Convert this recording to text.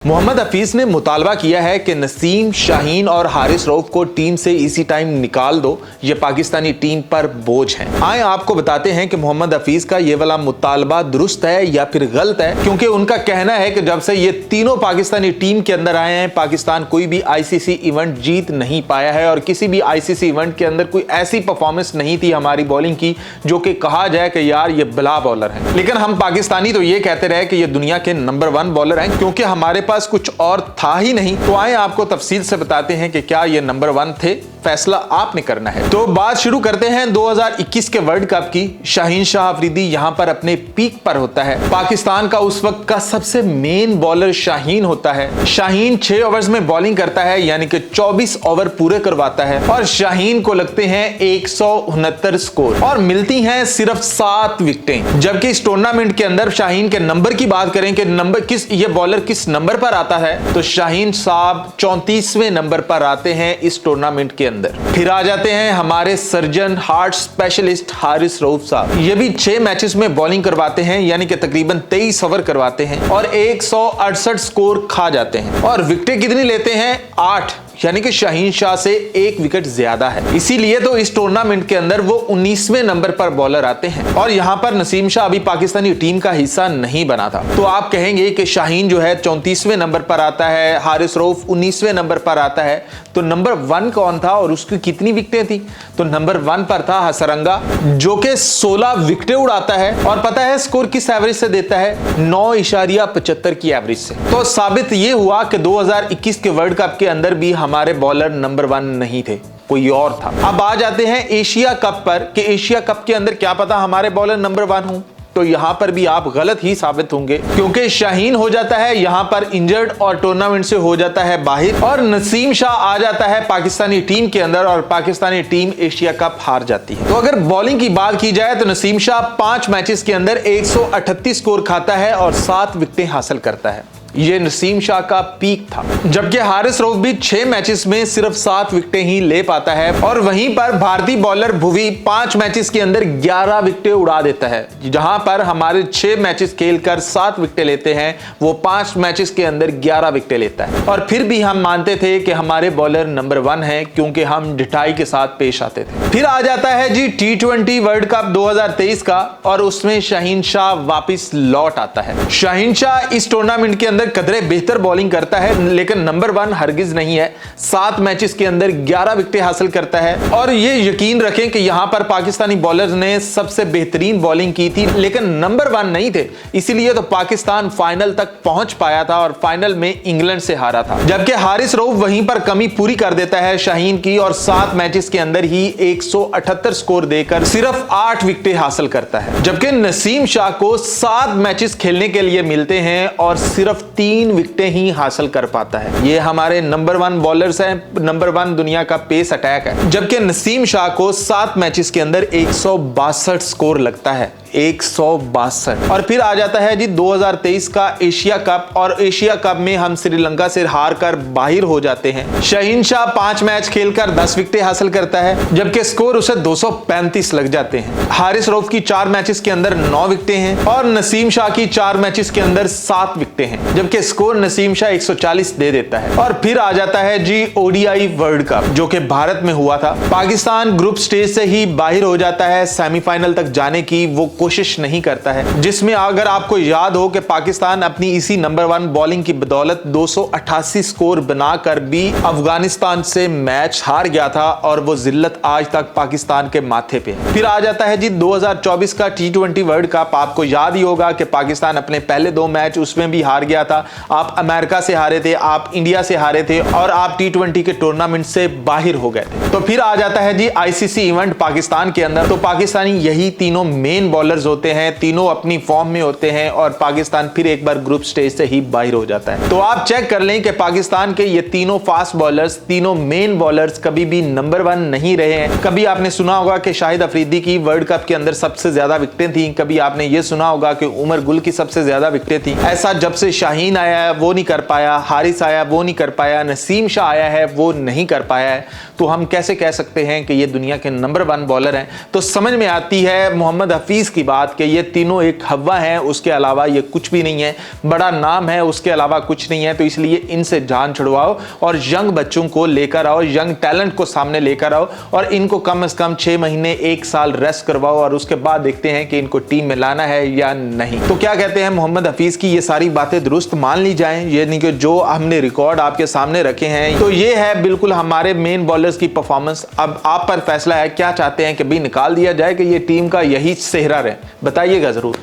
मोहम्मद हफीज ने मुतालबा किया है कि नसीम, शाहीन और हारिस रऊफ को टीम से इसी टाइम निकाल दो, ये पाकिस्तानी टीम पर बोझ हैं। आए आपको बताते हैं कि मोहम्मद हफीज का ये वाला मुतालबा दुरुस्त है या फिर गलत है, क्योंकि उनका कहना है कि जब से ये तीनों पाकिस्तानी टीम के अंदर आए हैं, पाकिस्तान कोई भी आईसीसी इवेंट जीत नहीं पाया है और किसी भी आईसीसी इवेंट के अंदर कोई ऐसी परफॉर्मेंस नहीं थी हमारी बॉलिंग की जो कि कहा जाए कि यार ये बला बॉलर है। लेकिन हम पाकिस्तानी तो ये कहते रहे कि ये दुनिया के नंबर 1 बॉलर हैं, क्योंकि हमारे पास कुछ और था ही नहीं। तो आए आपको तफसील से बताते हैं कि क्या ये नंबर 1 थे। फैसला आपने करना है। तो बात शुरू करते हैं 2021 के वर्ल्ड कप की। शाहीन शाह अफरीदी यहां पर अपने पीक पर होता है। पाकिस्तान का उस वक्त का सबसे मेन बॉलर शाहीन होता है। शाहीन 6 ओवर्स में बॉलिंग करता है, यानी कि 24 ओवर पूरे करवाता है और शाहीन को लगते हैं 169 स्कोर और मिलती हैं सिर्फ 7 विकेटें। जबकि इस टूर्नामेंट के अंदर शाहीन के नंबर की बात करें कि नंबर किस ये बॉलर किस नंबर पर आता है, तो शाहीन साहब 34वें नंबर पर आते हैं इस टूर्नामेंट के अंदर। फिर आ जाते हैं हमारे surgeon heart specialist Haris Rauf साहब। ये भी 6 मैचेस में बॉलिंग करवाते हैं, यानी कि तकरीबन 23 ओवर करवाते हैं और 168 स्कोर खा जाते हैं। और विकेटें कितनी लेते हैं? 8, यानी कि शाहीन शाह से 1 विकेट ज्यादा है। इसीलिए तो इस टूर्नामेंट के अंदर वो 19वें नंबर पर बॉलर आते हैं। और यहां पर नसीम शाह अभी पाकिस्तानी टीम का हिस्सा नहीं बना था। तो आप कहेंगे कि शाहीन जो है 34वें नंबर पर आता है, हारिस रऊफ 19वें नंबर पर आता है, तो नंबर 1 कौन था और उसकी कितनी विकेटें थी? तो नंबर 1 पर था हसरंगा, जो कि 16 विकेटें उड़ाता है और पता है स्कोर किस एवरेज से देता है? 9.75 की एवरेज से। तो साबित ये हुआ कि 2021 के वर्ल्ड कप के अंदर भी हमारे बॉलर नंबर 1 नहीं थे, कोई और था। अब आ जाते हैं एशिया कप पर कि एशिया कप के अंदर क्या पता हमारे बॉलर नंबर 1 हों। तो यहां पर भी आप गलत ही साबित होंगे, क्योंकि शाहीन हो जाता है यहां पर इंजर्ड और टूर्नामेंट से हो जाता है बाहर और नसीम शाह आ जाता है पाकिस्तानी टीम के अंदर और पाकिस्तानी टीम एशिया कप हार जाती है। तो अगर बॉलिंग की बात की जाए तो नसीम शाह 5 मैचेस के अंदर 138 स्कोर खाता है और 7 विकेटें हासिल करता है। ये नसीम शाह का पीक था। जबकि हारिस रऊफ भी 6 मैचेस में सिर्फ 7 विकेटें ही ले पाता है और वहीं पर भारतीय बॉलर भुवी 5 मैचेस के अंदर 11 विकेटें उड़ा देता है। जहां पर हमारे 6 मैचेस खेलकर 7 विकेटें लेते हैं, वो 5 मैचेस के अंदर 11 विकेटें लेता है। और फिर भी हम मानते थे कि हमारे बॉलर नंबर 1 है, क्योंकि हम ढिठाई के साथ पेश आते थे। फिर आ जाता है जी T20 वर्ल्ड कप 2023 का और उसमें शाहीन शाह वापिस लौट आता है। शाहीन शाह इस टूर्नामेंट के अंदर कदरे बेहतर बॉलिंग करता है, लेकिन नंबर 1 हरगिज नहीं है। 7 मैचेस के अंदर 11 विकेटें हासिल करता है और ये यकीन रखें कि यहां पर पाकिस्तानी बॉलर्स ने सबसे बेहतरीन बॉलिंग की थी, लेकिन नंबर 1 नहीं थे। इसीलिए तो पाकिस्तान फाइनल तक पहुंच पाया था और फाइनल में इंग्लैंड से हारा था। जबकि हारिस रऊफ वहीं पर कमी पूरी कर देता है शाहीन की और 7 मैचेस के अंदर ही 178 स्कोर देकर सिर्फ 8 विकेटें हासिल करता है। जबकि नसीम शाह को 7 मैचेस खेलने के लिए मिलते हैं और सिर्फ 3 विकेटें ही हासिल कर पाता है। ये हमारे नंबर 1 बॉलर्स हैं, नंबर 1 दुनिया का पेस अटैक है। जबकि नसीम शाह को 7 मैचेस के अंदर 162 स्कोर लगता है, 162। और फिर आ जाता है जी 2023 का एशिया कप और एशिया कप में हम श्रीलंका से हारकर बाहर हो जाते हैं। शाहीन शाह 5 मैच खेलकर 10 विकेटें हासिल करता है, जबकि स्कोर उसे 235 लग जाते हैं। हारिस रऊफ की 4 मैचेस के अंदर 9 विकेटें हैं और नसीम शाह की 4 मैचेस के अंदर 7 विकेटें हैं, जबकि स्कोर नसीम शाह 140 दे देता है। और फिर आ जाता है जी ओडीआई वर्ल्ड कप, जो कि भारत में हुआ था। पाकिस्तान ग्रुप स्टेज से ही बाहर हो जाता है, सेमीफाइनल तक जाने की वो कोशिश नहीं करता है, जिसमें अगर आपको याद हो कि पाकिस्तान अपनी इसी नंबर 1 बॉलिंग की बदौलत 288 स्कोर बनाकर भी अफगानिस्तान से मैच हार गया था और वो जिल्लत आज तक पाकिस्तान के माथे पे है। फिर आ जाता है जी 2024 का T20 वर्ल्ड कप। आपको याद ही होगा कि पाकिस्तान अपने पहले 2 मैच उसमें भी हार गया था। आप अमेरिका से हारे थे, आप इंडिया से हारे थे और आप T20 के टूर्नामेंट से बाहर हो गए थे। तो फिर आ जाता है जी आईसीसी इवेंट पाकिस्तान के अंदर। तो पाकिस्तानी यही तीनों मेन बॉलर्स होते हैं, तीनों अपनी फॉर्म में होते हैं और पाकिस्तान फिर एक बार ग्रुप स्टेज से ही बाहर हो जाता है। तो आप चेक कर लें कि पाकिस्तान के ये तीनों फास्ट बॉलर्स, तीनों मेन बॉलर्स कभी भी नंबर 1 नहीं रहे हैं। कभी आपने सुना होगा कि शाहिद अफरीदी की वर्ल्ड कप के अंदर सबसे ज्यादा विकेटें थी, कभी आपने ये सुना होगा कि उमर गुल की सबसे ज्यादा विकेटें थी। ऐसा जब से शाहीन आया है वो नहीं कर पाया, हारिस आया वो नहीं कर पाया, नसीम शाह आया है वो नहीं कर पाया है, तो हम कैसे कह सकते हैं कि ये दुनिया के नंबर 1 बॉलर हैं? तो समझ में आती है मोहम्मद हफीज की बात कि ये तीनों एक हवा है, उसके अलावा ये कुछ भी नहीं है, बड़ा नाम है उसके अलावा कुछ नहीं है। तो इसलिए इनसे जान छुड़वाओ और यंग बच्चों को लेकर आओ, यंग टैलेंट को सामने लेकर आओ और इनको कम से कम 6 महीने 1 साल रेस्ट करवाओ और उसके बाद देखते हैं कि इनको टीम में लाना है या नहीं। तो क्या कहते हैं, मोहम्मद हफीज की ये सारी बातें दुरुस्त मान ली जाएं, ये नहीं कि जो हमने रिकॉर्ड आपके सामने रखे हैं तो ये है बिल्कुल हमारे मेन बॉलर्स की परफॉर्मेंस। अब आप पर फैसला है, क्या चाहते हैं कि भी निकाल दिया जाए कि ये टीम का यही सेहरा रहे, बताइएगा जरूर।